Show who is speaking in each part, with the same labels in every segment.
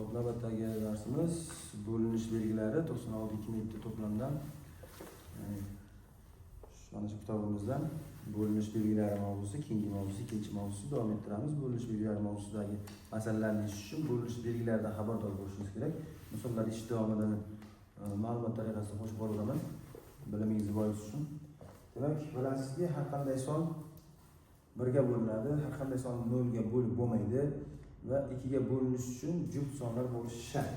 Speaker 1: Xo'p, navbatdagi darsimiz bo'linish belgilari 96 bitta to'plamdan mana shu kitobimizdan bo'linish belgilari mavzusi, keyingi mavzusi, ikkinchi mavzusi davom ettiramiz. Bo'linish belgilari mavzusidagi masalalarni yechish uchun bo'linish belgilaridan xabardor bo'lishingiz kerak. Misollar ish davomida ma'lumot tariqasida qo'shib boraman, bilimingizni boyitish uchun. Demak, bilasizki, har qanday son 1 ga bo'linadi, har qanday son 0 ga bo'lib bo'lmaydi va 2 ga bo'linish uchun juft sonlar bo'lishi shart.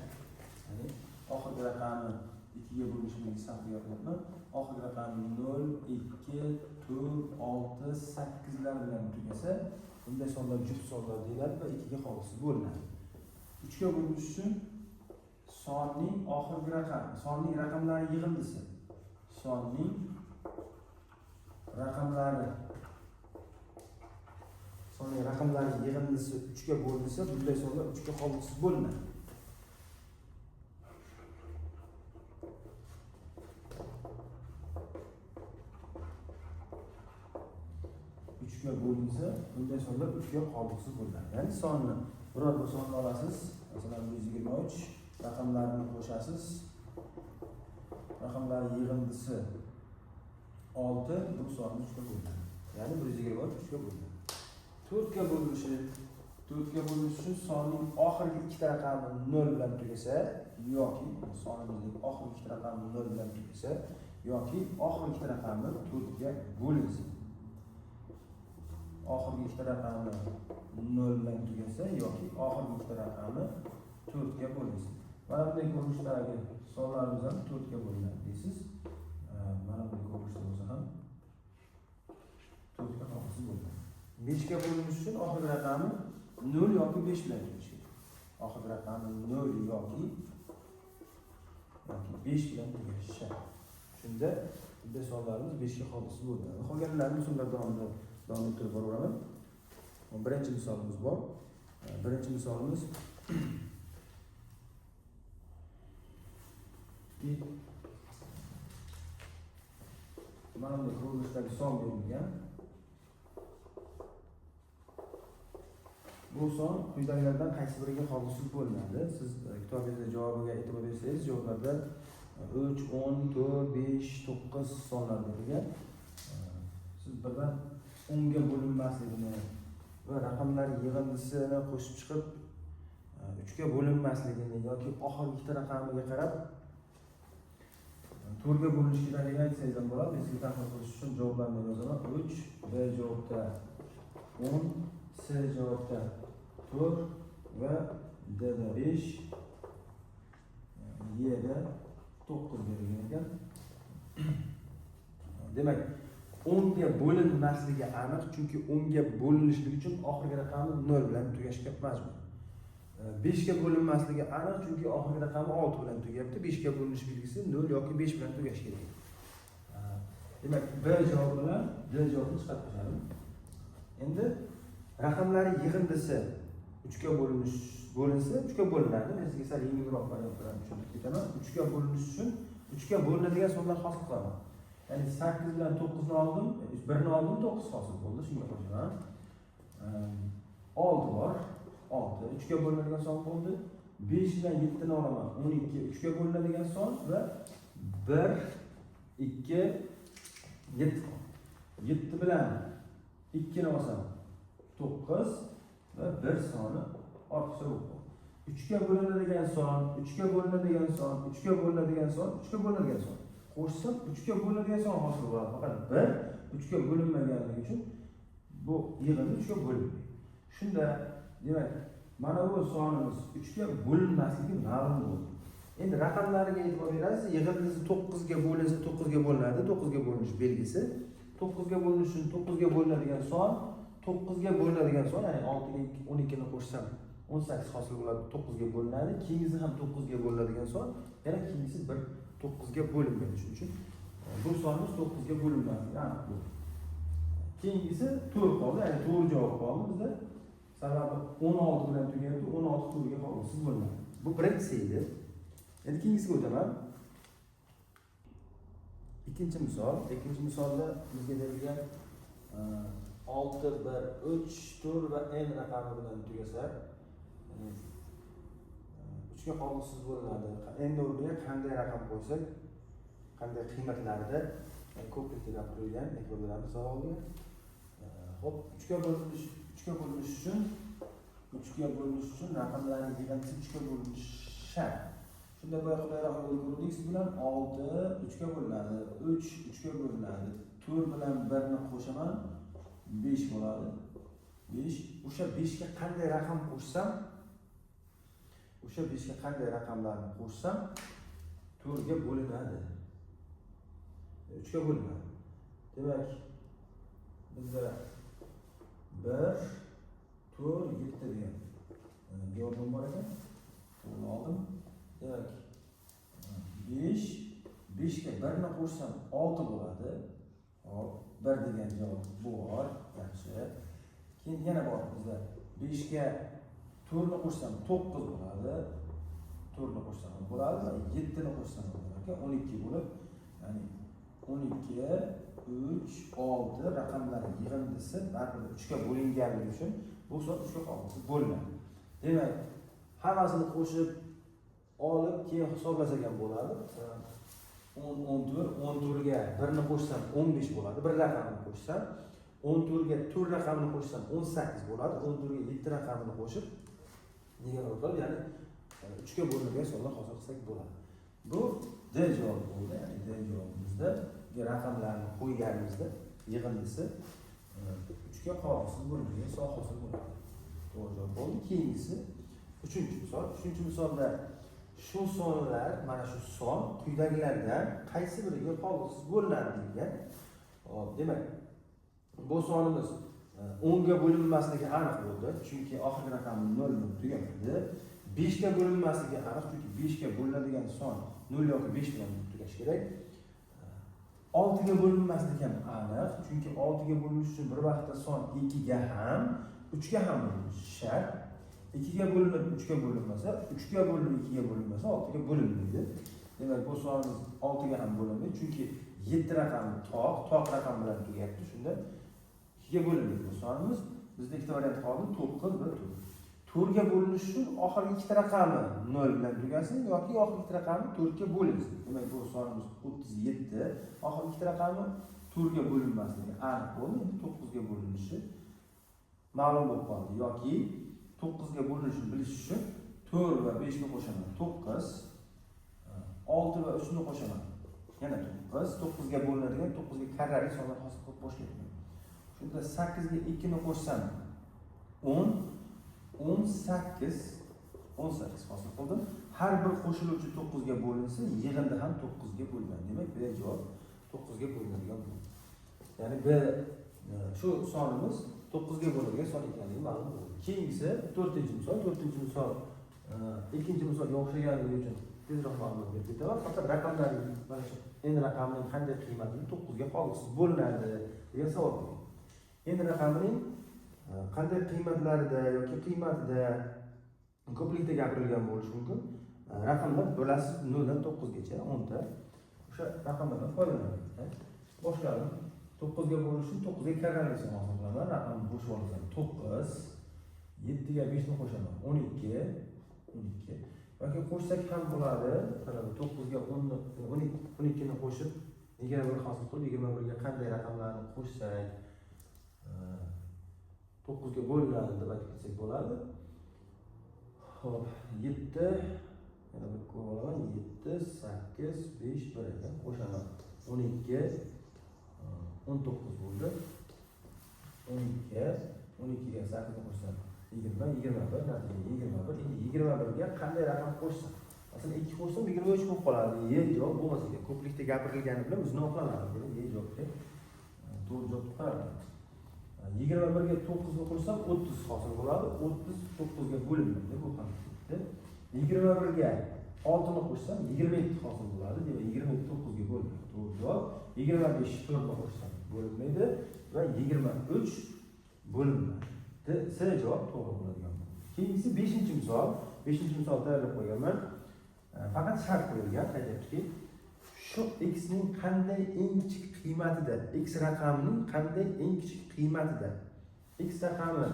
Speaker 1: Ya'ni oxirgi raqamni 2 ga bo'linish belgisi haqida gapiryapman. Oxirgi raqamni 0, 2, 4, 6, 8 lar bilan tugasa, bunday sonlar juft sonlar deyiladi va 2 ga qolg'usi bo'linadi. 3 ga bo'linish uchun sonning oxirgi raqami, sonning raqamlari yig'indisi. Sonning raqamlari yig'indisi 3 ga bo'linsa, bunday sonlar 3 ga qolg'usi bo'linadi. Ga bo'linsa, bunday sonlar 3 ga qolg'usi bo'linadi. Ya'ni sonni biror bir sonni olasiz, masalan 123, raqamlarini qo'shasiz. Raqamlar yig'indisi 6, bu sonni 3 ga bo'linadi. Ya'ni 123 3 ga bo'linadi. 4 ga bo'linishi, 4 ga bo'linish uchun sonning oxirgi ikkita raqami 0 bilan tugasa yoki sonimizning oxirgi ikkita raqami 0 bilan tugasa yoki oxirgi ikkita raqami 4 ga bo'linsa. Oxirgi ikkita raqami 0 bilan tugasa yoki oxirgi ikkita raqami 4 ga bo'linsa. Mana bunday ko'rinishdagi sonlarimiz ham 4 ga bo'linadi deysiz. Mana bunday ko'rinishda bo'lsa ham 4 ga qolg'usi bo'ladi. 5 ga bo'linish uchun oxirgi raqami 0 yoki 5 bilan tugashi kerak. Oxirgi raqami 0 yoki 5 bilan tugashi shart. Shunda bunday sonlarimiz 5 ga qolg'usi bo'ladi. Qolganlarni misollar davomida davom ettirib boraman. Birinchi misolimiz bor. Birinchi misolimiz mana bunday ko'rinishdagi son berilgan. Bu son quyidagilardan qaysi biriga qolg'usi bo'linadi? Siz kitobingizda javobiga e'tibor bersangiz, javoblarda 3, 10, 4, 5, 9 sonlar berilgan. Siz birdan 10 ga bo'linmasligini va raqamlar yig'indisini qo'shib chiqib 3 ga bo'linmasligini yoki oxirgi ikkita raqamiga qarab 4 ga bo'lish kerakligini aytsangiz ham bo'ladi. Sizga tahlil qilish uchun javoblarni yozaman. 3, B javobda 10, C javobda 4 va D da 5, Y da 9 berilgan ekan. Demak, 10 ga bo'linmasligi aniq, chunki 10 ga bo'linishligi uchun oxirgi raqami 0 bilan tugashga majbur. 5 ga bo'linmasligi aniq, chunki oxirgi raqami 6 bilan tugayapti. 5 ga bo'linish belgisi 0 yoki 5 bilan tugashi kerak. Demak, B javobi bilan D javobini chiqarib qo'yamiz. Endi raqamlari yig'indisi 3 ga bo'linsa 3 ga bo'linadi. Men sizga sal yengilroq variant bilan tushuntirib ketaman. 3 ga bo'linish uchun 3 ga bo'linadigan sonlar hosil qilaman. Ya'ni 8 bilan 9 ni oldim, 1 ni oldim, 9 hosil bo'ldi. Shunga qo'shaman. 6 bor. 6 3 ga bo'linadigan son bo'ldi. 5 bilan 7 ni olaman. 12 3 ga bo'linadigan son va 1 2 7. 7 bilan 2 ni olsam 9 va 1 soni ortiqcha bo'ldi. 3 ga bo'linadigan son, 3 ga bo'linadigan son, 3 ga bo'linadigan son, 3 ga bo'linadigan son. Qo'shsam 3 ga bo'linadigan son hosil bo'ladi. Faqat 1 3 ga bo'linmaganligi uchun bu yig'indi 3 ga bo'linmaydi. Shunda demak, mana bu sonimiz 3 ga bo'linmasligi ma'lum bo'ldi. Endi raqamlariga e'tibor berasiz. Yig'indisi 9 ga bo'linsa 9 ga bo'linadi. 9 ga bo'linish belgisi. 9 ga bo'linish uchun 9 ga bo'linadigan son, 9 ga bo'linadigan son, ya'ni 6 ga 12 ni qo'shsam 18 hosil bo'ladi, 9 ga bo'linadi. Keyingisi ham 9 ga bo'linadigan son, yana keyingisi 9 ga bo'linmaydi. Shuning uchun bu sonimiz 9 ga bo'linmasligi aniq bo'ldi. Keyingisi 4 qoldi, ya'ni to'g'ri javob qoldi bizda. Sababi 16 bilan tugayapti, 16 4 ga qolg'usi bo'lmaydi. Bu birinchisi edi. Endi keyingisiga o'taman. Ikkinchi misolda bizga berilgan 6, 1, 3, 4 va n raqami bilan tugasa, 3 ga qoldiqsiz bo'linadi. Endi o'rniga qanday raqam qo'ysak, qanday qiymatlarda ko'plikda gapirilgan e'tiborlarni savolga. Hop, 3 ga bo'linish uchun raqamlarning yig'indisi 3 ga bo'linishi shart. Shunda boya qulayroq yo'l ko'rdik siz bilan 6 3 ga bo'linadi, 3 3 ga bo'linadi. 4 bilan 1 ni qo'shaman 5 bo'ladi. 5 o'sha 5 ga qanday raqam qo'shsam, o'sha 5 ga qanday raqamlarni qo'shsam 4 ga bo'linadi. 3 ga bo'linadi. Demak, bizda 1 4 7 degan yordam bor ekan. To'g'ri oldim. Demak, 5 ga 1 ni qo'shsam 6 bo'ladi. Hop, 1 degan javob bor. Yaxshi. Keyin yana bor bizda 5 ga 4 ni qo'shsam 9 bo'ladi. 4 ni qo'shsam bo'ladi va 7 ni qo'shsam bo'ladi. 12 bo'lib, ya'ni 12 3 6 raqamlari yig'indisi baribir 3 ga bo'linganligi uchun bu son 3 ga qoldiqsiz bo'linadi. Demak, hammasini qo'shib olib keyin hisoblasak ham bo'ladi. 14 ga 1 ni qo'shsam 15 bo'ladi. Bir raqamni qo'shsam 14 ga 4 raqamini qo'shsam 18 bo'ladi. 14 ga 7 raqamini qo'shib nega qilib, ya'ni 3 ga bo'lingan sonlar hosil qilsak bo'ladi. Bu D javobi bo'ldi. Ya'ni D javobimizda raqamlarni qo'yganimizda yig'indisi 3 ga qoldiqsiz bo'lingan son hosil bo'ladi. To'g'ri javob bo'ldi. Keyingisi 3-misol. 3-misolda shu sonlar, mana shu son quyidagilardan qaysi biriga qoldiqsiz bo'linadi deyilgan. Hop, demak, bu sonimiz 10 ga bo'linmasligi aniq bo'ldi, chunki oxirgi raqam 0 bilan tugamadi. 5 ga bo'linmasligi aniq, chunki 5 ga bo'linadigan son 0 yoki 5 bilan tugashi kerak. 6 ga bo'linmasligi ham aniq, chunki 6 ga bo'linishi uchun bir vaqtda son 2 ga ham, 3 ga ham bo'linishi shart. 2 ga bo'linib 3 ga bo'linmasa, 3 ga bo'linib 2 ga bo'linmasa 6 ga bo'linmaydi. Demak, bu sonimiz 6 ga ham bo'linmaydi, chunki 7 raqami toq raqam bilan tugayapti. Shunda 2 ga bo'linmaydi bu sonimiz. Bizda ikkita variant qoldi, 9 va 4. 4 ga bo'linishi uchun oxirgi ikkita raqami 0 bilan tugasin yoki oxirgi ikkita raqami 4 ga bo'linsin. Demak, bu sonimiz 37. Oxirgi ikkita raqami 4 ga bo'linmasligi aniq bo'ldi. Endi 9 ga bo'linishi ma'lum bo'lib qoldi. Yoki 9 ga bo'linishini bilish uchun 4 va 5 ni qo'shaman 9, 6 va 3 ni qo'shaman yana 9. 9 ga bo'linadigan 9 ga karrali sonlar hosil qilib boshlayman. Shunda 8 ga 2 ni qo'shsam 10, 18 hosil qildim. Har bir qo'shiluvchi 9 ga bo'linsa, yig'indi ham 9 ga bo'linadi. Demak, bu javob 9 ga bo'linadigan bo'ldi. Ya'ni bu shu sonimiz 9 ga bo'lingan son ekanligi ma'lum bo'ldi. Keyingisi 4-misol. 4-misol ikkinchi misolga o'xshaganligi uchun tezroq ma'lumot berib ketaman. Faqat raqamlarning mana shu endi raqamning qanday qiymati 9 ga qoldiqsiz bo'linadi degan savol bor. Endi raqamning qanday qiymatlarida yoki qiymatida ko'plikda gapirilgan bo'lishi mumkin. Raqamlar bo'lasiz 0 dan 9 gacha 10 ta. O'sha raqamlardan foydalanamiz. Boshlaymiz. 9 ga bo'lishi 9 ga karrali son hosil qilaman. Raqamni qo'shib olsam 9, 7 ga 5 ni qo'shaman 12 yoki qo'shsak ham bo'ladi. 9 ga 12 ni qo'shib 21 hosil qilib 21 ga qanday raqamlarni qo'shsak 9 ga bo'linadi deb aytsak bo'ladi. Xo'p, 7 yana bir ko'rib olaman. 7 8 5 1 ekan. Qo'shaman 12 19 bo'ldi. 12 ga 8 ni qo'shsam 20, 21, natija 21. Endi 21 ga qanday raqam qo'shsam? Masalan 2 qo'shsam 23 bo'lib qoladi. Javob bo'lmasa kerak. Ko'plikda gapirilgani bilan biz nima qilamiz? Javobga to'g'ri javob chiqaramiz. 21 ga 9 ni qo'shsam 30 hosil bo'ladi. 30 9 ga bo'linmaydi. Bu ham bitta. 21 ga 6 ni qo'shsam 27 hosil bo'ladi. Demak, 27 9 ga bo'linmaydi. To'g'ri javob. 25 4 ni qo'shsam bo'linmaydi va 23 bo'linmaydi. C javob to'g'ri bo'ladigan. Keyingisi 5-misol. 5-misol tayyorlab qo'yganman. Faqat shart qo'yilgan, aytyaptiki, shu x ning qanday eng kichik qiymatida, x raqamining qanday eng kichik qiymatida, x raqami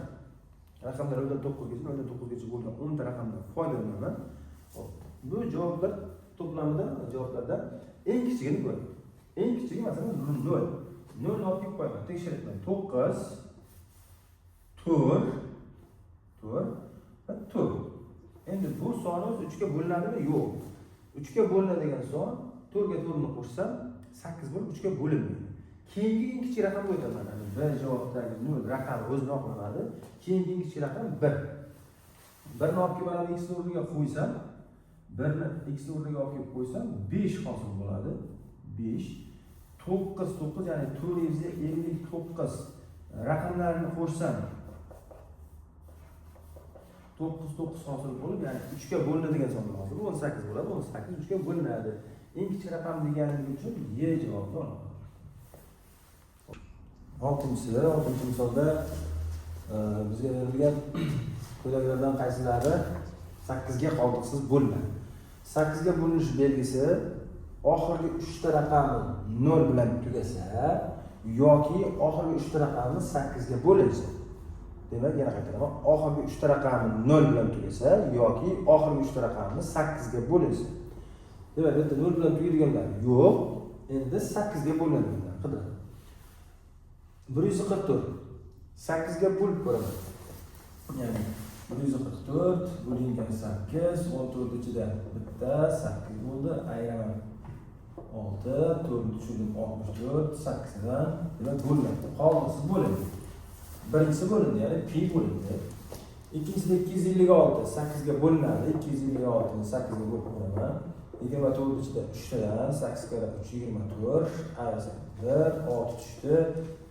Speaker 1: raqamlar 0 dan 9 gacha, 0 dan 9 gacha bo'lgan 10 ta raqamdan foydalanaman. Bu javoblar to'plamida javoblardan eng kichigini ko'ring. Eng kichigi masalan 0. 0 olib kelib qo'yaman. Tekshiribman. 9 4 4 va 4. Endi bu sonimiz 3 ga bo'linadimi? Yo'q. 3 ga bo'linadigan son 4 ga 4 ni qo'shsam 8 bo'lib 3 ga bo'linmaydi. Keyingi eng kichik raqamga o'taman. B javobdagi 0 raqam o'zini oqlanadi. Keyingi eng kichik raqam 1. 1 ni olib kelib mana x o'rniga qo'ysam, 1 ni x o'rniga olib kelib qo'ysam 5 hosil bo'ladi. 5 9 9 ya'ni 459 raqamlarini qo'shsam 9 9 hosil bo'lib, ya'ni 3 ga bo'linadigan son hosil 18 bo'ladi. 18 3 ga bo'linadi. Eng kichik raqam deganligi uchun Y javobni olaman. 6-chi misolda bizga berilgan quyidagilardan qaysilari 8 ga qoldiqsiz bo'lmaydi. 8 ga bo'linish belgisi oxirgi 3 ta raqami 0 bilan tugasa yoki oxirgi 3 ta raqami 8 ga bo'linsa. Demak, yana qaytaraman. Oxirgi 3 ta raqami 0 bilan tugasa yoki oxirgi 3 ta raqami 8 ga bo'linsa. Demak, bu yerda 0 bilan tugaydiganlar yo'q. Endi 8 ga bo'linadiganlar qidiradi. 144 8 ga bo'lib ko'raman. Ya'ni 144 bo'lingan 8, 14 ichida bitta 8 bo'ldi, ayiraman 6, 4 tushirdim 64, 8 dan demak bo'lmaydi. Qoldiqsiz bo'ladi. Birinchisi bo'lindi, ya'ni pi bo'lindi. Ikkinchisida 256 8 ga bo'linadi. 256 ni 8 ga bo'lib ko'raman. 24 ichida 3 tadan 8 kara 3 24, ayirsa 1, 6 tushdi.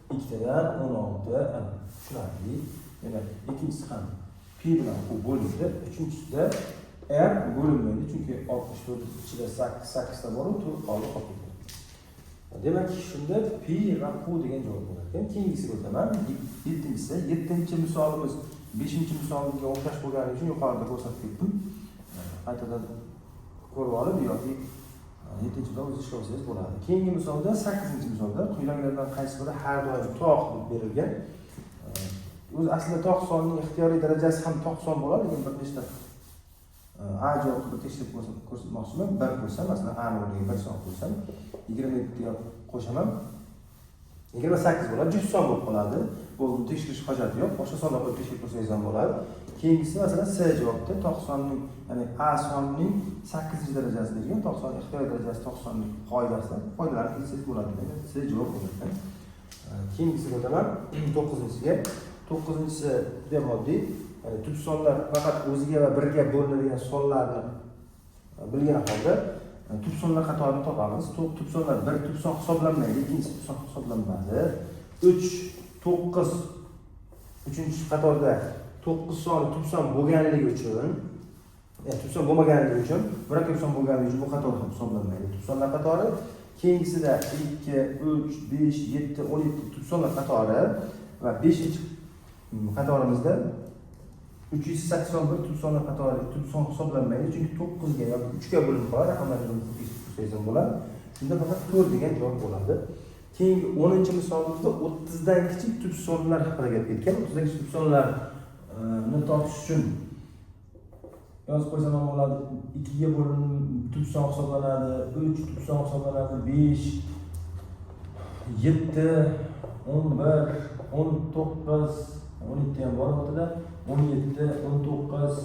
Speaker 1: 2 tadan 16, ana tushunarli. Demak, ikkinchisi ham pi bilan bo'linadi. Uchinchisida r bo'linmaydi, chunki 64 ichida 8 ta bor, 4 qoldi qolib ketadi. Demak, shunda pi va q degan javob bo'lar ekan. Keyingisiga o'taman. 7-si, 7-chi misolimiz 5-chi misolimga o'xshash bo'lgani uchun yuqorida ko'rsatib ketdim. Qaytadan ko'rib olib yoki 7-chida o'z ishga olsangiz bo'ladi. Keyingi misolda 8-chi misolda quyidagilardan qaysi biri har doim to'q deb berilgan. O'zi aslida to'q sonning ixtiyoriy darajasi ham to'q son bo'ladi, lekin bir nechta a javobini tekshirib ko'rsatmoqchiman. 1 qo'ysam, masalan a o'rniga 1 son qo'ysam, 27 ga qo'shaman. 28 bo'ladi, juft son bo'lib qoladi. Bu tekshirish hojati yo'q. Boshqa sonlar qo'yib tekshirib ko'rsangiz ham bo'ladi. Keyingisi masalan C javobda to'q sonning, ya'ni a sonning 8-darajasi degan to'q son ixtiyoriy darajasi to'q sonning qoidasidan foydalanib kelsangiz bo'ladi degan C javob bo'ladi. Keyingisiga o'taman. 9-ga. 9-si juda moddiy. Ya'ni tub sonlar faqat o'ziga va birga bo'linadigan sonlarni bilgan holda tub sonlar qatorini topamiz. Tub sonlar bir tub son hisoblanmaydi, ikkinchisi tub son hisoblanmaydi. 3 9 uchinchi qatorda 9 son tub son bo'lganligi uchun, tub son bo'lmaganligi uchun, murakkab son bo'lganligi uchun bu qator ham hisoblanmaydi. Tub sonlar qatori. Keyingisida 2, 3, 5, 7, 17 tub sonlar qatori va 5-qatorimizda 381 tub sonlar qatori tub son hisoblanmaydi, chunki 9 ga yoki 3 ga bo'linib qoladi, raqamlarni qo'shsangiz bo'ladi. Shunda faqat 4 degan javob bo'ladi. Keyingi 10-misolimizda 30 dan kichik tub sonlar haqida gap ketgan. 30 dan kichik tub sonlarni topish uchun yozib qo'ysam ham bo'ladi. 2 ga bo'linib tub son hisoblanadi, 3 tub son hisoblanadi, 5 7 11 19 17 ham bor o'rtada. 17 19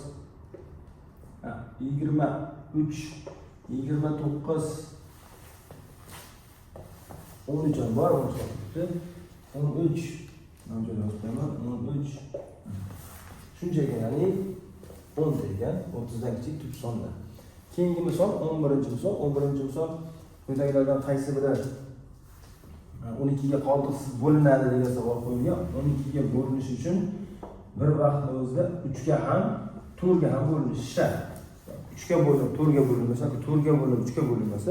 Speaker 1: 23 29 13 ham bor, 13 nomga yozib qo'yaman. 13 shunchaga, ya'ni 10 degan 30 dan kichik tub sonlar. Keyingi misol 11-misol. 11-misol quyidagilardan qaysi biri 12 ga qoldiqsiz bo'linadi degan savol qo'yilgan. 12 ga bo'linish uchun bir vaqtda o'zida 3 ga ham 4 ga ham bo'linishi shart. 3 ga bo'linib 4 ga bo'linmasa, 4 ga bo'linib 3 ga bo'linmasa,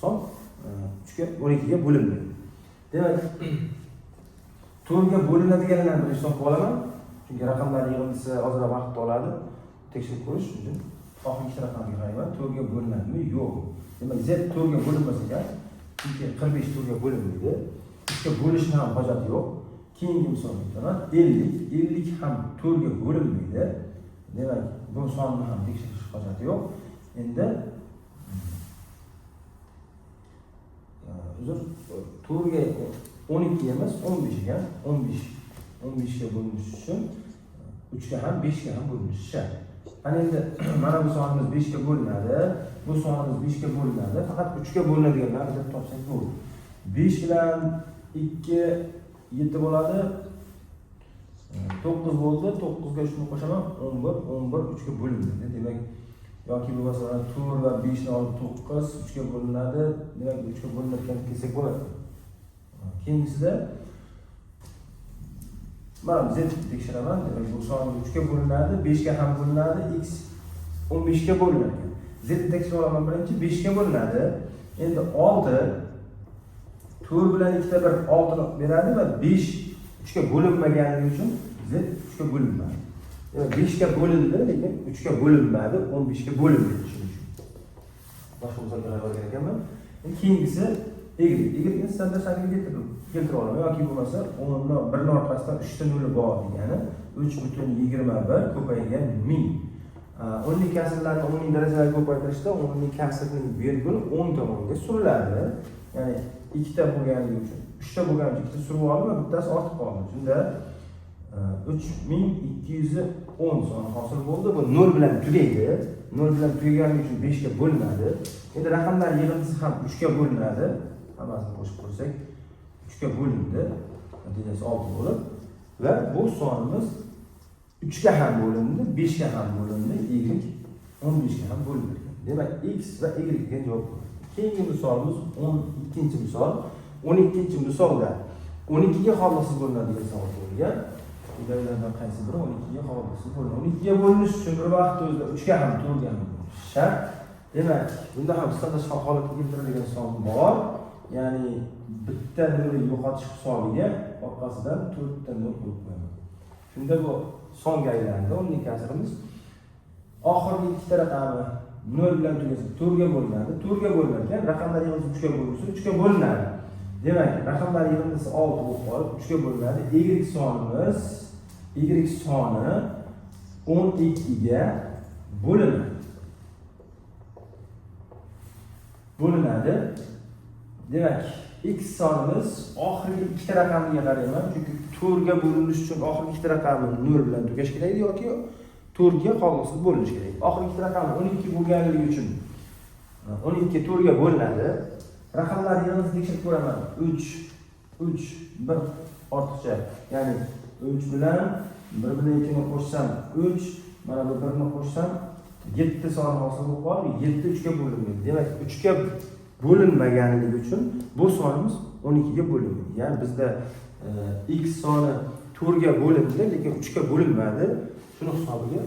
Speaker 1: son 3 ga 12 ga bo'linmaydi. Demak, 4 ga bo'linadiganlarni bir hisobga olaman. Chunki raqamlar yig'indisi ozroq vaqt oladi. Tekshirib ko'rish uchun oxirgi ikkita raqamga qarayman. 4 ga bo'linadimi? Yo'q. Demak, z 4 ga bo'linmasa ekan, chunki 45 4 ga bo'linmaydi. 3 ga bo'lishni ham hojati yo'q. Keyingi misolni aytaman. 50 ham 4 ga bo'linmaydi. Demak, bu sonni ham tekshirish hojati yo'q. Endi uzr, to'rtga 12 emas, 15 ga 15 ga bo'linish uchun 3 ga ham 5 ga ham bo'linishi shart. Ana endi mana bu sonimiz 5 ga bo'linadi, bu sonimiz 5 ga bo'linadi. Faqat 3 ga bo'linadiganlarni deb topsak bo'ldi. 5 bilan 2 7 bo'ladi. 9 bo'ldi. 9 ga shuni qo'shaman, 11 3 ga bo'linadi. Demak, yoki bu masalan 4 va 5 ni olib 9 3 ga bo'linadi. Demak, 3 ga bo'linadigan kelsak bo'ladi. Keyingisida mana z tekshiraman. Demak, bu son 3 ga bo'linadi, 5 ga ham bo'linadi, x 15 ga bo'linadi. Z tekshirib olaman birinchi 5 ga bo'linadi. Endi 6 4 bilan 2 ta 1 6 ni beradi va 5 3 ga bo'linmaganligi uchun z 3 ga bo'linmadi. Demak, 5 ga bo'lindi, lekin 3 ga bo'linmadi, 15 ga bo'lindi shuning uchun. Boshqa misollarga olgan ekanman. Keyingisi y ni standart shaklga keltirib olaman yoki bo'lmasa 10 ni 1 ni orqasidan 3 ta nol bor degani 3.21 ko'paygan 1000. 10 ning kasrlarini 10 ning darajalariga ko'paytirishda 10 ning kasrining virgul 10 tomonga suriladi. Ya'ni 2 ta bo'lganligi uchun 3 ta bo'lgani uchun 2 ta surib oldim va bittasi ortib qoldi. Shunda 3210 son hosil bo'ldi. Bu 0 bilan tugaydi. 0 bilan tugaganligi uchun 5 ga bo'linadi. Endi raqamlar yig'indisi ham 3 ga bo'linadi. Hammasini qo'shib ko'rsak 3 ga bo'lindi. Natijasi 6 bo'lib va bu sonimiz 3 ga ham bo'lindi, 5 ga ham bo'lindi, y 15 ga ham bo'lindi. Demak, x va y degan javob bo'ladi. Keyingi misolimiz 12-misol. 12-misolda 12 ga holsiz bo'linadigan savol bo'lgan. Ulardan qaysi biri 12 ga holsiz bo'ladi? 12 ga bo'linish uchun bir vaqtda o'zida 3 ga ham 4 ga ham shart. Demak, bunda ham standart holatga keltiriladigan son bor. Ya'ni bitta nolni yo'qotish hisobiga orqasidan 4 ta nol qo'yib qo'yaman. Shunda bu songa aylandi. 10 ning kasrimiz oxirgi ikkita raqami 0 bilan tugasa 4 ga bo'linadi. 4 ga bo'linadigan raqamlar yig'indisi 3 ga bo'linsa 3 ga bo'linadi. Demak, raqamlar yig'indisi 6 bo'lib qolib 3 ga bo'linadi. Y soni 12 ga bo'linadi. Demak, x sonimiz oxirgi ikkita raqamga qarayman, chunki 4 ga bo'linish uchun oxirgi ikkita raqamni 0 bilan tugash kerak yoki 4 ga holsiz bo'linishi kerak. Oxirgi ikkita raqam 12 bo'lganligi uchun 12 4 ga bo'linadi. Raqamlar yig'indisini tekshirib ko'raman. 3 1 ortiqcha, ya'ni 3 bilan 1 bilan 2 ni qo'shsam 3, mana bu 1 ni qo'shsam 7 soni hosil bo'lib qoldi. 7 3 ga bo'linmaydi. Demak, 3 ga bo'linmaganligi uchun bu sonimiz 12 ga bo'linmaydi. Ya'ni bizda x soni 4 ga bo'lindi, lekin 3 ga bo'linmadi. Shuni hisobiga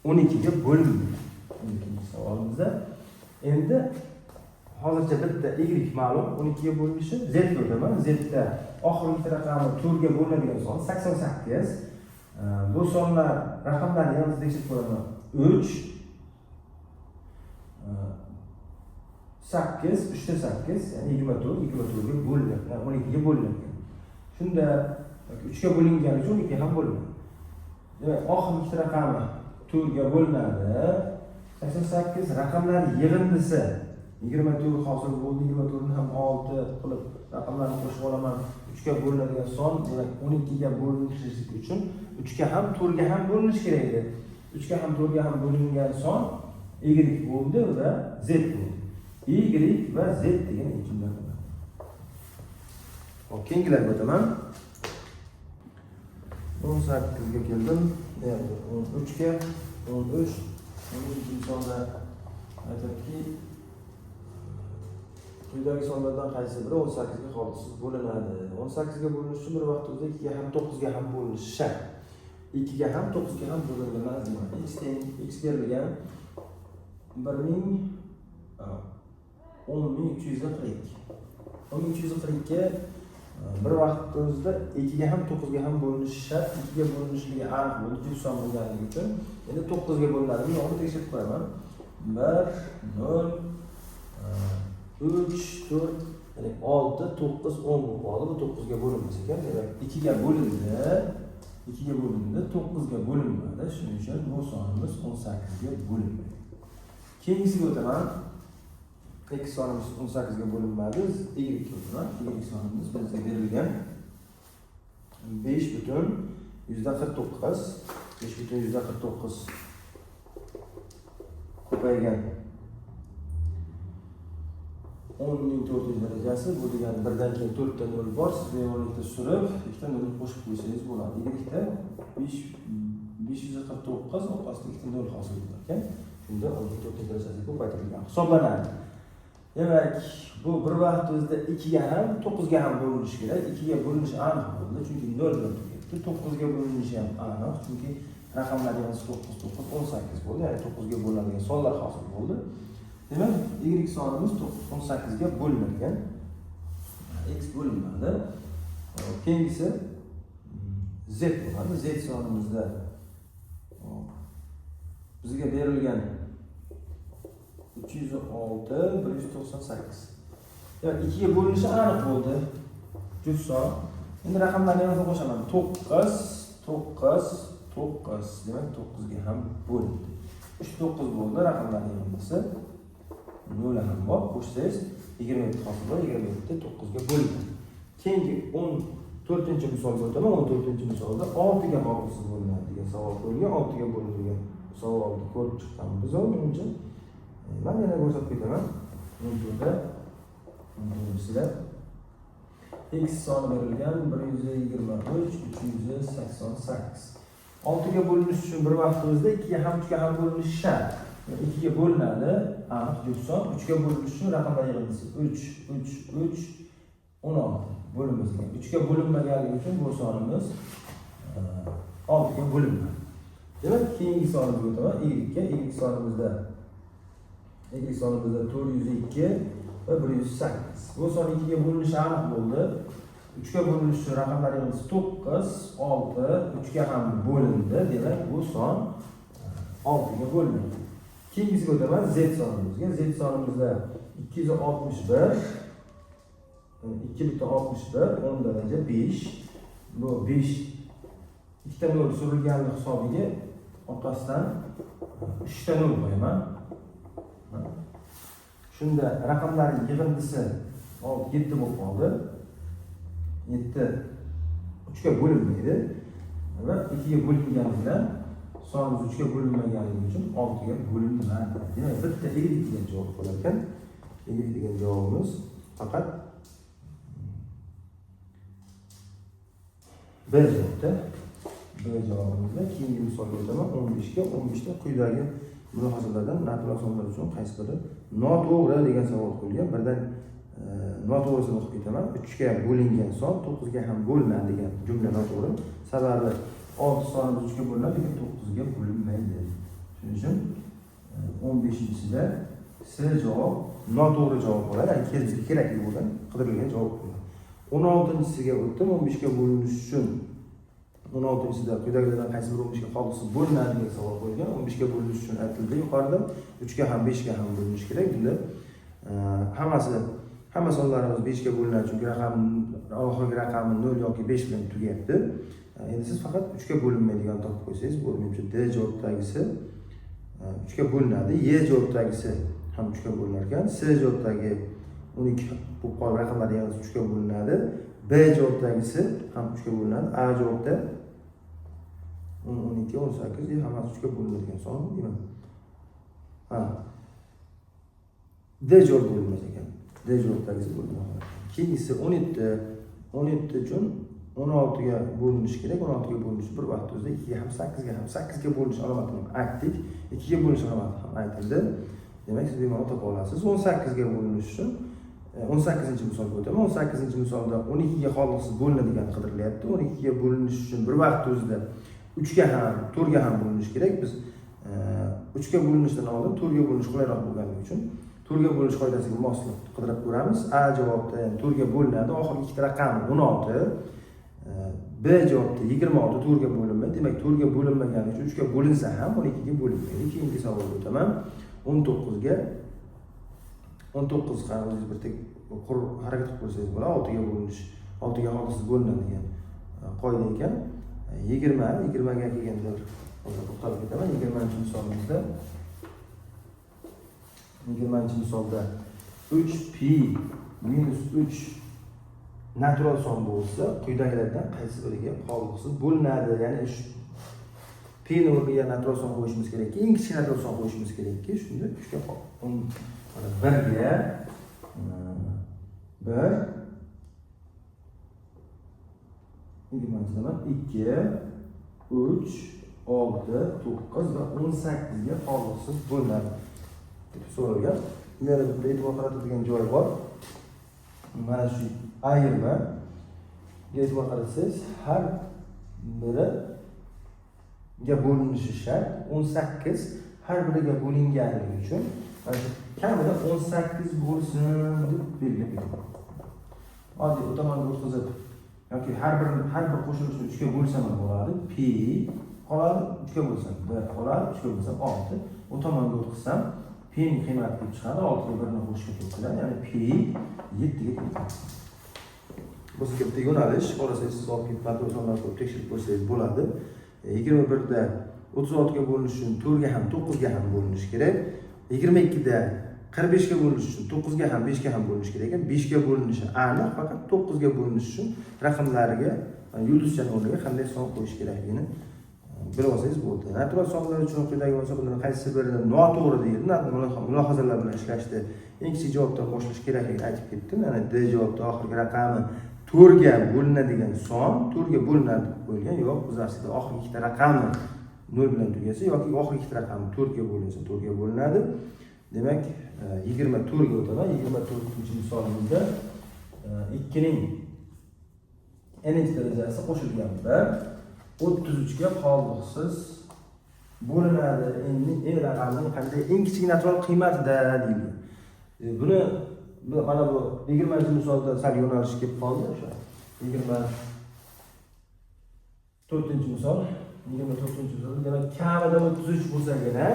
Speaker 1: 12 ga bo'linmaydi. 12-savolimizda endi hozircha bitta y ma'lum, 12 ga bo'linishi, z ko'raman. Z da oxirgi raqami 4 ga bo'linadigan son 88. Bu sonlar raqamlarni yalnız tekshirib ko'raman. 3 8, 3 ta 8, ya'ni 24 ga bo'linadi, 12 ga bo'linadi. Shunda 3 ga bo'lingan uchun 12 ga ham bo'linadi. Demak, oxirgi ikkita raqami 4 ga bo'linadi. 88 raqamlar yig'indisi 24 hosil bo'ldi. 24 ni ham 6 qilib raqamlarni qo'shib olaman. 3 ga bo'linadigan son, demak 12 ga bo'linishi uchun 3 ga ham 4 ga ham bo'linishi kerak edi. 3 ga ham 4 ga ham bo'lingan son y bo'ldi va z bo'ldi. Y va z degan ichimlar bor. Hop, keyingilarga o'taman. 18 ga keldim. 13 ga 13 misolda aytadiki, quyidagi sonlardan qaysi biri 18 ga holsiz bo'linadi? 18 ga bo'linish uchun bir vaqt o'zida 2 ga ham 9 ga ham bo'linishi shart. 2 ga ham 9 ga ham bo'linadi lazim. X berilgan 10342. 10342 ga bir vaqt o'zida 2 ga ham 9 ga ham bo'linishi shart. 2 ga bo'linishligi aniq bo'ldi, juft son bo'lganligi uchun. Endi 9 ga bo'linadi. Buni o'rni tekshirib qo'yaman. 1 0 3 4 ya'ni 6 9 10 bo'lib qoldi. Bu 9 ga bo'linmas ekan. Demak, 2 ga bo'lindi. 2 ga bo'lindi, 9 ga bo'linmadi. Shuning uchun bu sonimiz 18 ga bo'linmaydi. Keyingisiga o'taman. X sonimiz 18 ga bo'linmadi. Y o'taman. Y sonimiz bizga berilgan 5,49. 5,49 ko'paygan 10'ning 4 darajasi bu degani 1dan keyin 4 ta 0 bor. Siz bemalollikda surib, 2 ta 0 qo'shib qo'ysangiz bo'ladi. Y-da 549 orqasidan 2 ta 0 hosil bo'lar ekan. Shunda 10'ning 4 darajasi ko'paytirilgan hisoblanadi. Demak, bu bir vaqt o'zida 2 ga ham 9 ga ham bo'linishi kerak. 2 ga bo'linishi aniq bo'ldi, chunki 0 bilan tugayapti. 9 ga bo'linishi ham aniq, chunki raqamlar yig'indisi 9 bo'ldi. Ya'ni 9 ga bo'linadigan sonlar hosil bo'ldi. Demak, y sonimiz 18 ga bo'lingan. X bo'linmadi. Keyingisi z bo'ladi. Z sonimizda bizga berilgan 306 198. Yani 2 ga bo'linishi aniq bo'ldi. Juft son. Endi raqamlarni yana qo'shaman. 9 demak 9 ga ham bo'lindi. 39 bo'ldi raqamlarning yig'indisi. 0 ham bor. Qo'shsangiz 27 hosil bo'ladi. 27 9 ga bo'lindi. Keyingi 14-misolga o'taman. 14-misolda 6 ga hosil bo'linadi degan savol qo'yilgan. 6 ga bo'linadigan savolni ko'rib chiqqanmiz. Menimcha men yana ko'rsatib ketaman. Bunga sizlar x soni berilgan 123 388. 6 ga bo'linish uchun bir vaqt o'zida 2 ga ham 3 ga ham bo'linishi shart. 2 ga bo'linadi, aniq juft son. 3 ga bo'linish uchun raqamlar yig'indisi 3 16 bo'linmagan. 3 ga bo'linmaganligi uchun bu sonimiz 6 ga bo'linmadi. Demak, keyingi sonimizga o'taman. Y sonimizda 402 va 108. Bu son 2 ga bo'linishi aniq bo'ldi. 3 ga bo'linish uchun raqamlar yig'indisi 9, 6, 3 ga ham bo'lindi. Demak, bu son 6 ga bo'linadi. Keyingisiga o'taman. Z sonimizga. Z sonimizda 261 2,61 10 daraja 5. Bu 5 2 ta 0 surilganlik hisobiga orqasidan 3 ta 0 qo'yaman. Shunda raqamlar yig'indisi 7 bo'lib qoldi. 7 3 ga bo'linmaydi va 2 ga bo'linganligi bilan sonimiz 3 ga bo'linmaganligi uchun 6 ga bo'linmadi. Demak, bitta y degan javob bo'lar ekan. Y degan javobimiz faqat B javobda. B javobimizda keyingi misolga o'taman. 15 ga 15 da quyidagi mulohazalardan natural sonlar uchun qaysi biri noto'g'ri degan savol qo'yilgan. Birdan noto'g'risini o'qib ketaman. 3 ga bo'lingan son 9 ga ham bo'linadi degan jumla noto'g'ri. Sababi 6 sonimiz 3 ga bo'linadi, lekin 9 ga bo'linmaydi. Shuning uchun 15-sida C javob noto'g'ri javob bo'ladi. Bizga kerakli bo'lgan qidirilgan javob bo'ladi. 16-siga o'tdim. 15 ga bo'linish uchun 16-sida quyidagilardan qaysi biri 15 ga qolsa bo'linadi degan savol qo'yilgan. 15 ga bo'linish uchun aytildi yuqorida 3 ga ham 5 ga ham bo'linishi kerak. Bunda hamma sonlarimiz 5 ga bo'linadi, chunki oxirgi raqami 0 yoki 5 bilan tugayapti. Endi siz faqat 3 ga bo'linmaydigan topib qo'ysangiz bo'ladi. Menimcha D javobdagisi 3 ga bo'linadi, Y javobdagisi ham 3 ga bo'linar ekan. C javobdagi 12 bu qolgan raqamlar yig'indisi 3 ga bo'linadi. B javobdagisi ham 3 ga bo'linadi. A javobda 12, 18 hammasi 3 ga bo'linadigan son deyman. D javob bo'linmas ekan. D javobdagisi bo'linadi. Keyingisi 17 uchun 16 ga bo'linishi kerak. 16 ga bo'linishi bir vaqt o'zida 2 ga ham 8 ga ham 8 ga bo'linish alomatini aytdik. 2 ga bo'linish alomati ham aytildi. Demak, siz bemalol topa olasiz. 18 ga bo'linish uchun 18-misolga o'taman. 18-misolda 12 ga qoldiqsiz bo'linadigan qidirilyapti. 12 ga bo'linish uchun bir vaqt o'zida 3 ga ham 4 ga ham bo'linishi kerak. Biz 3 ga bo'linishdan oldin 4 ga bo'linish qulayroq bo'lganligi uchun 4 ga bo'linish qoidasiga moslab qidirib ko'ramiz. A javobda 4 ga bo'linadi. Oxirgi ikkita raqam 16. B javobda 26 4 ga bo'linmaydi. Demak, 4 ga bo'linmaganligi uchun 3 ga bo'linsa ham 12 ga bo'linmaydi. Keyingi savolga o'taman. 19 ga 19 qani o'zingiz bir tek harakat qilib ko'rsangiz bo'ladi. 6 ga bo'linish, 6 ga qoldiqsiz bo'linadi degan qoida ekan. 20 ga kelganda to'xtalib ketaman. 20-misolimizda 20-misolda 3 pi minus 3 natural son bo'lsa, quyidagilardan qaysi biriga qoldiqsiz bo'linadi? Ya'ni shu p ni o'rniga natural son qo'yishimiz kerakki, eng kichik natural son qo'yishimiz kerakki, shunda 3 ga mana 1 ga 1 2 3 6 9 va 18 ga qoldiqsiz bo'linadi deb so'ralgan. Menda bitta e'tibor qaratadigan joy bor. Mana shu ayirma e'tibor qaratsangiz, har biriga bo'linishi shart. 18 har biriga bo'linganligi uchun kamida 18 bo'lsin deb belgilagan. Oddiy bu tomonga o'tkazib yoki har bir qo'shilishni 3 ga bo'lsam ham bo'ladi. P qoladi, 3 ga bo'lsam 1 qoladi, 3 ga bo'lsam 6. Bu tomonga o'tkazsam p ning qiymati kelib chiqadi, 6 ga 1 ni qo'shishga to'g'ri keladi. Ya'ni p 7 ga keladi. Bu bitta yo'nalish, orasangiz siz olib kelib kontrol sonlarni ko'p tekshirib ko'rsangiz bo'ladi. 21 da 36 ga bo'linish uchun 4 ga ham 9 ga ham bo'linishi kerak. 22 da 45 ga bo'linish uchun 9 ga ham 5 ga ham bo'linishi kerak ekan. 5 ga bo'linishi aniq, faqat 9 ga bo'linish uchun raqamlariga yulduzcha o'rniga qanday son qo'yish kerakligini bilib olsangiz bo'ldi. Natural sonlar uchun quyidagi masofalardan qaysi biri noto'g'ri deyildi. Mulohazalar bilan ishlashda eng kichik javobdan boshlash kerakligini aytib ketdim. Ya'ni D javobda oxirgi raqami 4 ga bo'linadigan son 4 ga bo'linadi deb qo'yilgan. Yo'q, biz aslida oxirgi ikkita raqami 0 bilan tugasa yoki oxirgi ikkita raqami 4 ga bo'linsa 4 ga bo'linadi. Demak, 24 ga o'taman. 24-misolimizda 2 ning n-chi darajasi qo'shilgan 1 33 ga qoldiqsiz bo'linadi. N raqamining qanday eng kichik natural qiymatida deyilgan. Buni mana bu 20-misolda sal yo'nalish kelib qoldi. O'sha 24-misol, 24-misolda demak kamida 33 bo'lsagina,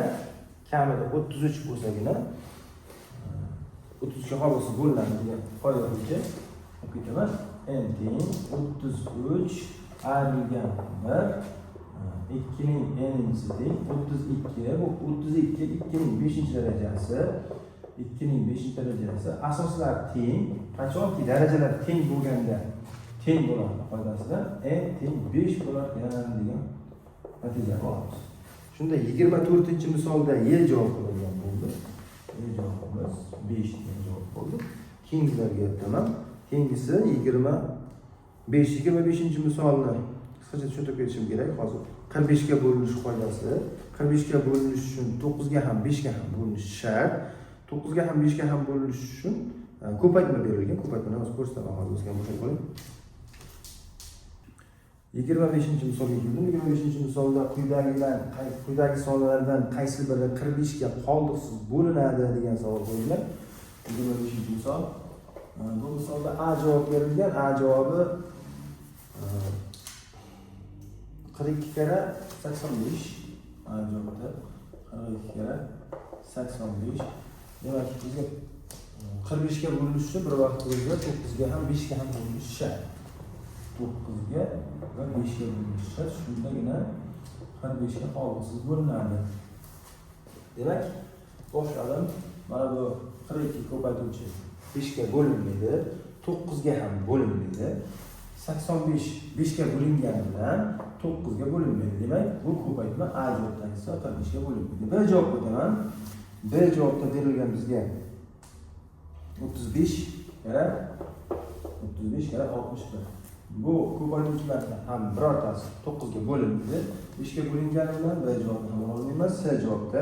Speaker 1: 33 ga qoldiqsiz bo'linadi degan qoida bo'yicha o'qiyman. N teng 33 ayrılgan 1 2 ning n-si teng 32. Bu 32 2 ning 5-darajasi 2 ning 5-darajasi asoslar teng. Qachonki darajalar teng bo'lganda teng bo'ladi qoidasida n teng 5 bo'lar ekan degan natijaga olamiz. Shunda 24-misolda y javob qo'yilgan bo'ldi. Y javobimiz 5 degan javob bo'ldi. Keyingilarga aytaman. Keyingisi 25-misolni qisqacha tushuntirib ketishim kerak hozir. 45 ga bo'linish qoidasi. 45 ga bo'linish uchun 9 ga ham 5 ga ham bo'linish shart. 9 ga ham 5 ga ham bo'linish uchun ko'paytma berilgan. Ko'paytmani o'zi ko'rsataman hozir o'zga bo'shab qo'ying. 25-misolga keldim. 25-misolda quyidagi sonlardan qaysi biri 45 ga qoldiqsiz bo'linadi degan savol qo'yilgan. 25-misol. Bu misolda A javob berilgan. A javobi 42 kara 85. A javobda 42 kara 85. Demak, bizga 45 ga bo'linish uchun bir vaqt o'zida 9 ga ham 5 ga ham bo'linish shart. 9 ga va 5 ga bo'linish shart. Shundagina 45 ga qoldiqsiz bo'linadi. Demak, boshladim. Mana bu 42 ko'paytiruvchi 5 ga bo'linmaydi, 9 ga ham bo'linmaydi. 85 5 ga bo'lingan bilan 9 ga bo'linmaydi. Demak, bu ko'paytma A javobdagisi 45 ga bo'linmaydi. B javob qo'yaman. B javobda berilgan bizga 35 kara 61. Bu ko'paytuvchilardan ham birortasi 9 ga bo'linmaydi. 5 ga bo'lingani bilan B javobni ham olmaymiz. C javobda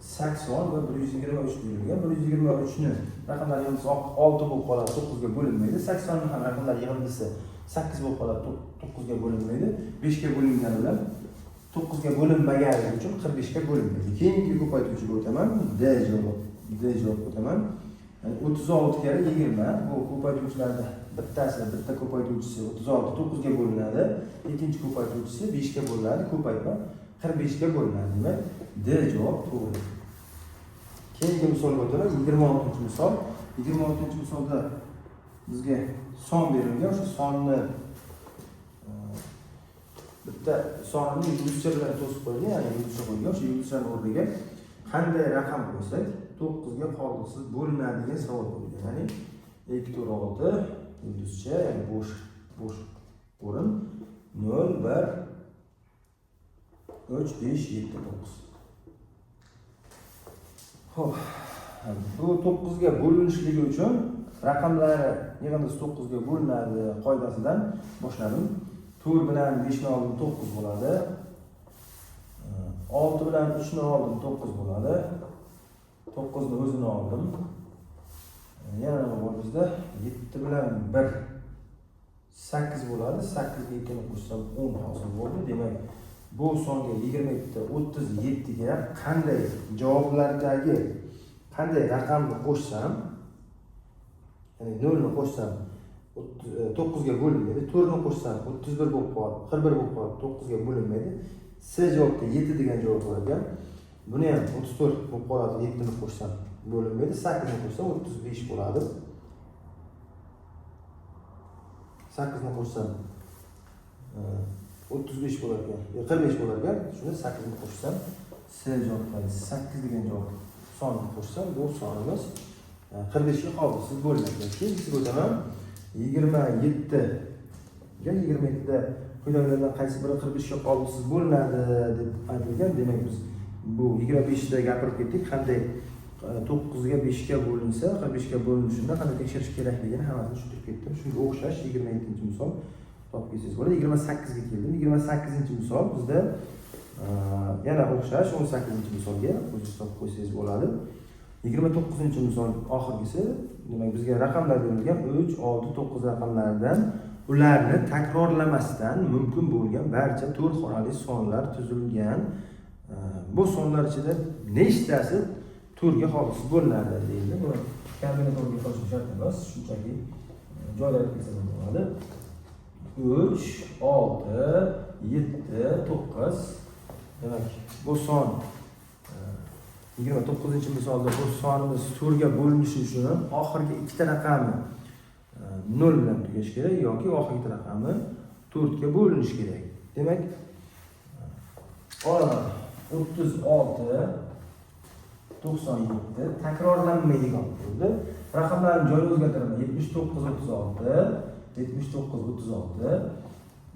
Speaker 1: 80 va 123 berilgan. 123 ni raqamlar yig'indisi 6 bo'lib qoladi, 9 ga bo'linmaydi. 80 ni ham raqamlar yig'indisi 8 bo'lib qoladi, 9 ga bo'linmaydi. 5 ga bo'lingani bilan 9 ga bo'linmaganligi uchun 45 ga bo'linmaydi. Keyingi ko'paytuvchiga o'taman. D javob o'taman. Yani 36 kara 20. Bu ko'paytuvchilarda bitta ko'paytuvchisi 36 9 ga bo'linadi. Ikkinchi ko'paytuvchisi 5 ga bo'linadi. Ko'paytma 45 ga bo'linadi. Demak, D javob to'g'ri. Keyingi misolga o'taman. 26-misol. 26-misolda bizga son berilgan. O'sha sonni bitta sonini yulduzcha bilan to'sib qo'yilgan, ya'ni yulduzcha qo'yilgan. O'sha yulduzchaning o'rniga qanday raqam qo'ysak 9 ga qoldiqsiz bo'linadigan savol qo'yilgan. Ya'ni 2 to'rt 6 yulduzcha, ya'ni bo'sh o'rin 0 1 3 5 7 9. Xo'p, bu 9 ga bo'linishligi uchun raqamlar yig'indisi 9 ga bo'linadi qoidasidan boshladim. 4 bilan 5 ni oldim 9 bo'ladi. 6 bilan 3 ni oldim 9 bo'ladi. 9 ni o'zini oldim. Yana nima bor bizda? 7 bilan 1 8 bo'ladi. 8 ga 2 ni qo'shsam 10 hosil bo'ldi. Demak, bu songa 27 37 ga qanday javoblardagi qanday raqamni qo'shsam, ya'ni 0 ni qo'shsam 9 ga bo'linmaydi, 4 ni qo'shsam 31 bo'lib qoladi, 41 bo'lib qoladi, 9 ga bo'linmaydi. C javobda 7 degan javob bor ekan. Buni ham 34 bo'lib qoladi, 7 ni qo'shsam bo'linmaydi, 8 ni qo'shsam 35 bo'ladi. 8 ni qo'shsam 35 bo'lar ekan, 45 bo'lar ekan. Shuni 8 ni qo'shsam C javobdagi 8 degan javob sonni qo'shsam bu sonimiz 45 ga qoldiqsiz bo'linadi. Keyingisiga o'taman. 27 ga 22 da quyidagilardan qaysi biri 45 ga qoldiqsiz bo'linadi deb aytilgan. Demak, biz bu 25 da gapirib ketdik. Qanday 9 ga 5 ga bo'linsa, 45 ga bo'linishini qanday tekshirish kerakligini hammasini tushuntirib ketdim. Shunga o'xshash 27-misol topib kelsangiz bo'ladi. 28 ga keldim. 28-misol bizda yana o'xshash 18-misolga o'zingiz topib qo'ysangiz bo'ladi. 29-misol oxirgisi, demak bizga raqamlar berilgan 3, 6, 9 raqamlaridan ularni takrorlamasdan mumkin bo'lgan barcha to'rt xonali sonlar tuzilgan. Bu sonlar ichida nechtasi to'rtga qoldiqsiz bo'linadi deyildi. Bu kombinatorga qo'shib shart emas, shunchaki joylarga kelsa bo'ladi. 3, 6, 7, 9. Demak, bu son 29-misolda bu sonimiz 4 ga bo'linishi uchun oxirgi ikkita raqami 0 bilan tugash kerak yoki oxirgi ikkita raqami 4 ga bo'linishi kerak. Demak, olaman 36 97 takrorlanmaydigan bo'ldi. Raqamlarni joyini o'zgartiraman. 79 36 79 36.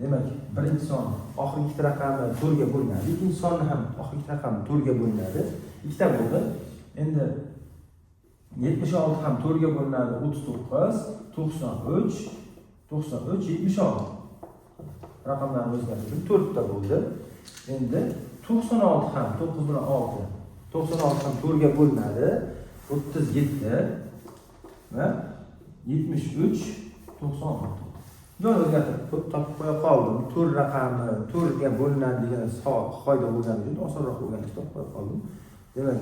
Speaker 1: Demak, birinchi son oxirgi ikkita raqami 4 ga bo'linadi. Ikkinchi sonni ham oxirgi ikkita raqami 4 ga bo'linadi. Ikkita bo'ldi. Endi 76 ham 4 ga bo'linadi. 39 93 93 76. Raqamlarni o'zgartirdim. 4 ta bo'ldi. Endi 96 ham 9 bilan 6. 96 ham 4 ga bo'linadi. 37 va 73 96. Joy o'zgartirib topib qo'ya qoldim. 4 raqami 4 ga bo'linadi degan qoida bo'lgani uchun osonroq bo'lganini topib qo'ya qoldim. Demak,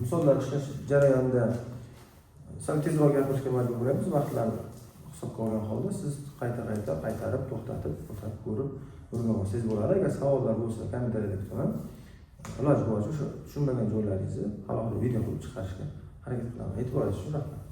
Speaker 1: misollar ishlash jarayonida sal tezroq gapirishga majbur bo'lamiz. Vaqtlarni hisobga olgan holda siz qaytarib, to'xtatib ko'rib o'rganib olsangiz bo'ladi. Agar savollar bo'lsa, kommentariyada kutaman. Iloji boricha tushunmagan joylaringizni alohida video qilib chiqarishga harakat qilaman. E'tiboringiz uchun rahmat.